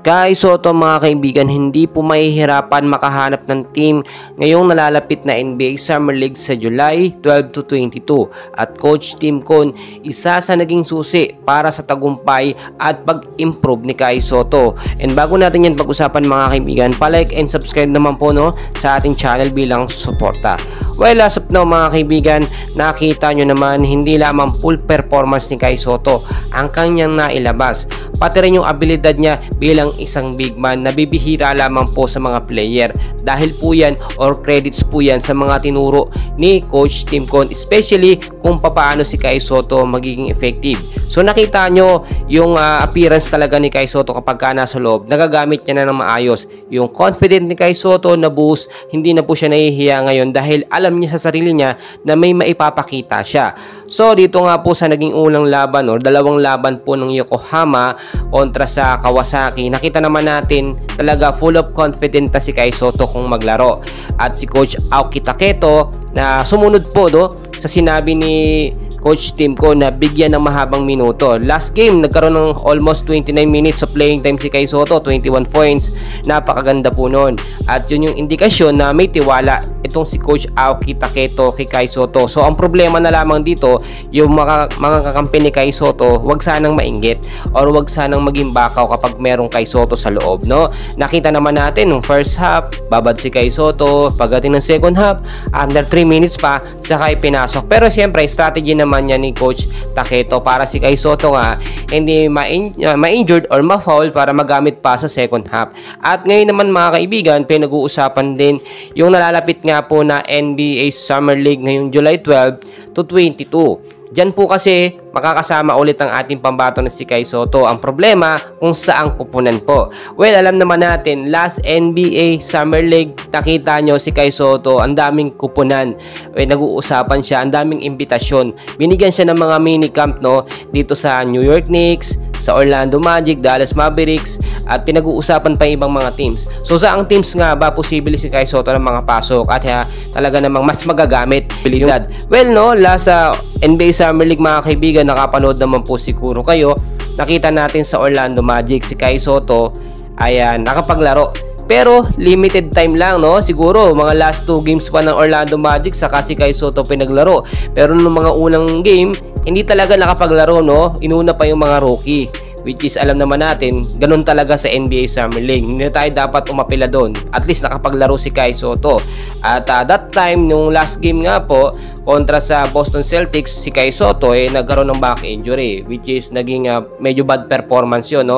Kay Soto mga kaibigan, hindi po mahihirapan makahanap ng team ngayong nalalapit na NBA Summer League sa July 12 to 22 at Coach Tim Cone isa sa naging susi para sa tagumpay at pag-improve ni Kay Soto. And bago natin yan pag-usapan mga kaibigan, palike and subscribe naman po sa ating channel bilang suporta. Well, as of now mga kaibigan, nakita nyo naman hindi lamang full performance ni Kay Soto ang kanyang nailabas, pati rin yung abilidad niya bilang isang big man na bibihira lamang po sa mga player. Dahil po yan or credits po yan sa mga tinuro ni Coach Tim Cone, especially kung paano si Kay Soto magiging effective. So nakita nyo yung appearance talaga ni Kay Soto kapag nasa loob, nagagamit niya na ng maayos. Yung confident ni Kay Soto na boost, hindi na po siya nahihiya ngayon dahil alam niya sa sarili niya na may maipapakita siya. So dito nga po sa naging unang laban or dalawang laban po ng Yokohama kontra sa Kawasaki, nakita naman natin talaga full of confident na si Kay Soto kung maglaro. At si Coach Aoki Taketo na sumunod po sa sinabi ni Coach Tim Cone na bigyan ng mahabang minuto. Last game, nagkaroon ng almost 29 minutes of playing time si Kay Soto, 21 points. Napakaganda po nun. At yun yung indikasyon na may tiwala itong si Coach Aoki Taketo kay Kay Soto. So ang problema na lamang dito, yung mga kakampi ni Kay Soto, wag sanang mainggit or wag sanang maging bakaw kapag merong Kay Soto sa loob, no? Nakita naman natin nung first half, babad si Kay Soto. Pagdating ng second half, under 3 minutes pa, saka pinasok. Pero siyempre, strategy naman niya ni Coach Taketo para si Kay Soto nga hindi ma-injured or ma-foul para magamit pa sa second half. At ngayon naman mga kaibigan, pinag-uusapan din yung nalalapit nga po na NBA Summer League ngayong July 12 to 22. Diyan po kasi makakasama ulit ang ating pambato na si Kay Soto. Ang problema kung saang pupunan po. Well, alam naman natin, last NBA Summer League, nakita nyo si Kay Soto, ang daming kupunan. Nag-uusapan siya, ang daming imbitasyon. Binigyan siya ng mga minicamp dito sa New York Knicks, sa Orlando Magic, Dallas Mavericks, at pinag-uusapan pa ibang mga teams. So sa ang teams nga ba posible si Kay Soto ng mga pasok at talaga namang mas magagamit abilidad? Well, last NBA Summer League mga kaibigan, nakapanood naman po siguro kayo. Nakita natin sa Orlando Magic si Kay Soto ay nakapaglaro. Pero limited time lang, siguro mga last 2 games pa ng Orlando Magic saka si Kay Soto pinaglaro. Pero nung mga unang game, hindi talaga nakapaglaro, inuna pa yung mga rookie, which is alam naman natin, ganun talaga sa NBA Summer League. Hindi tayo dapat umapila doon. At least nakapaglaro si Kay Soto. At that time, nung last game nga po, kontra sa Boston Celtics, si Kay Soto nagkaroon ng back injury, which is naging medyo bad performance yun,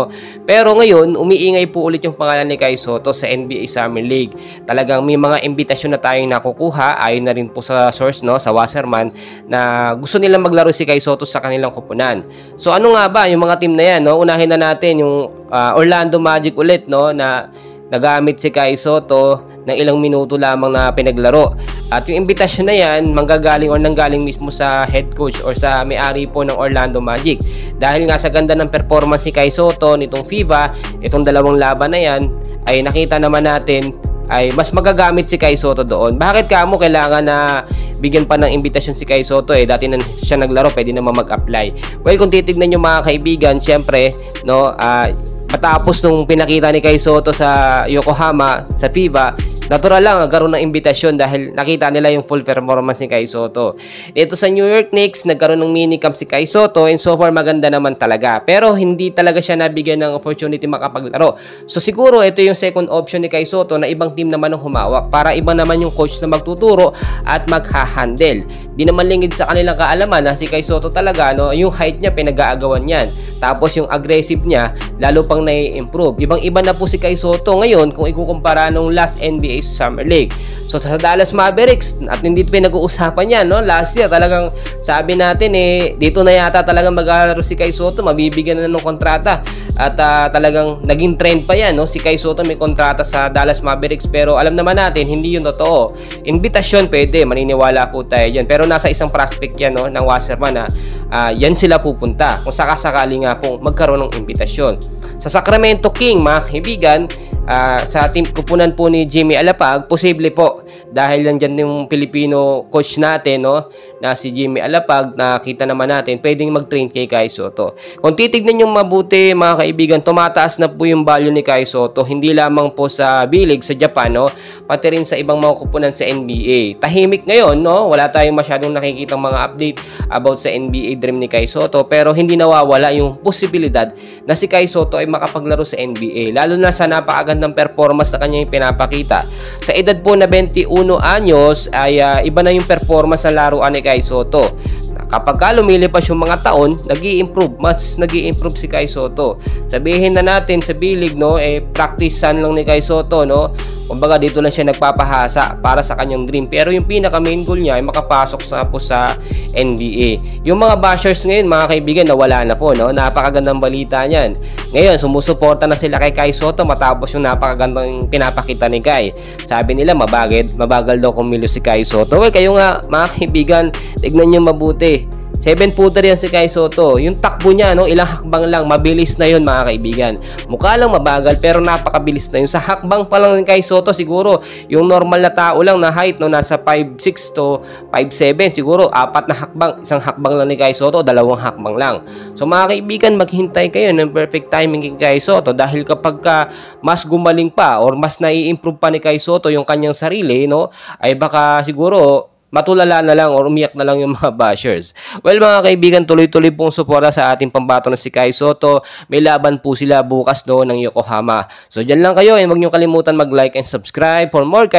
Pero ngayon, umiingay po ulit yung pangalan ni Kay Soto sa NBA Summer League. Talagang may mga imbitasyon na tayong nakukuha, ayon na rin po sa source, sa Wasserman, na gusto nilang maglaro si Kay Soto sa kanilang kupunan. So ano nga ba yung mga team na yan, Unahin na natin yung Orlando Magic ulit, na nagamit si Kay Soto ng ilang minuto lamang na pinaglaro. At yung imbitasyon na yan, manggagaling or nanggaling mismo sa head coach or sa may-ari po ng Orlando Magic. Dahil nga sa ganda ng performance ni Kay Soto nitong FIBA, itong dalawang laban na yan, ay nakita naman natin ay mas magagamit si Kay Soto doon. Bakit kamo kailangan na bigyan pa ng imbitasyon si Kay Soto? Dati na siya naglaro, pwede naman mag-apply. Well, kung titignan nyo mga kaibigan, syempre, matapos nung pinakita ni Kay Soto sa Yokohama, sa FIBA, natural lang nagkaroon ng imbitasyon dahil nakita nila yung full performance ni Kay Soto. Ito sa New York Knicks, nagkaroon ng minicamp si Kay Soto and so far maganda naman talaga. Pero hindi talaga siya nabigyan ng opportunity makapaglaro. So siguro ito yung second option ni Kay Soto na ibang team naman ang humawak para iba naman yung coach na magtuturo at maghahandle. Di naman lingid sa kanilang kaalaman na si Kay Soto talaga, yung height niya pinag-aagawan yan. Tapos yung aggressive niya, lalo pang nai-improve. Ibang-iba na po si Kay Soto ngayon kung ikukumpara nung last NBA Summer League. So sa Dallas Mavericks, at hindi pinag-uusapan yan, last year talagang sabi natin dito na yata talagang mag-aalaro si Kay Soto, mabibigyan na ng kontrata. At talagang naging trend pa yan, si Kay Soto may kontrata sa Dallas Mavericks, pero alam naman natin hindi yun totoo. Invitasyon pwede, maniniwala po tayo dyan, pero nasa isang prospect yan ng Wasserman na yan sila pupunta kung sakasakali nga pong magkaroon ng imbitasyon. Sa Sacramento King mga kaibigan, sa team kupunan po ni Jimmy Alapag, posible po dahil nandiyan yung Filipino coach natin, no, na si Jimmy Alapag, nakita naman natin pwedeng mag-train kay Kai Sotto. Kung titignan nyo mabuti mga kaibigan, tumataas na po yung value ni Kai Sotto, hindi lamang po sa B-League sa Japan, no, pati rin sa ibang mga kupunan sa NBA. Tahimik ngayon, no, wala tayong masyadong nakikitang mga update about sa NBA dream ni Kai Sotto, pero hindi nawawala yung posibilidad na si Kai Sotto ay makapaglaro sa NBA, lalo na sa napakagandang performance na kanya yung pinapakita. Sa edad po na 21 anyos ay iba na yung performance sa laruan ni Kai Sotto. Kapag lumilipas yung mga taon, mas nag-i-improve si Kai Sotto. Sabihin na natin sa B-League, no, practice-san lang ni Kai Sotto, no. Kumbaga dito lang siya nagpapahasa para sa kanyang dream. Pero yung pinaka main goal niya ay makapasok po sa NBA. Yung mga bashers ngayon, mga kaibigan, nawala na po, no. Napakagandang balita niyan. Ngayon, sumusuporta na sila kay Kai Sotto matapos yung napakagandang pinapakita ni Kai. Sabi nila mabagal daw kumilos si Kai Sotto. Well, kayo nga mga kaibigan, tignan niyo mabuti. 7-footer yan si Kai Sotto. Yung takbo niya, no, ilang hakbang lang, mabilis na yun mga kaibigan. Mukha lang mabagal pero napakabilis na yun. Sa hakbang pa lang ni Kai Sotto, siguro yung normal na tao lang na height, no, nasa 5'6 to 5'7, siguro 4 na hakbang, isang hakbang lang ni Kai Sotto, 2 hakbang lang. So mga kaibigan, maghintay kayo ng perfect timing kay Kai Sotto, dahil kapag mas gumaling pa or mas nai-improve pa ni Kai Sotto yung kanyang sarili, no, ay baka siguro matulala na lang or umiyak na lang yung mga bashers. Well mga kaibigan, tuloy-tuloy pong suporta sa ating pambato na si Kai Sotto. May laban po sila bukas doon ng Yokohama. So dyan lang kayo, and huwag nyo kalimutan mag-like and subscribe for more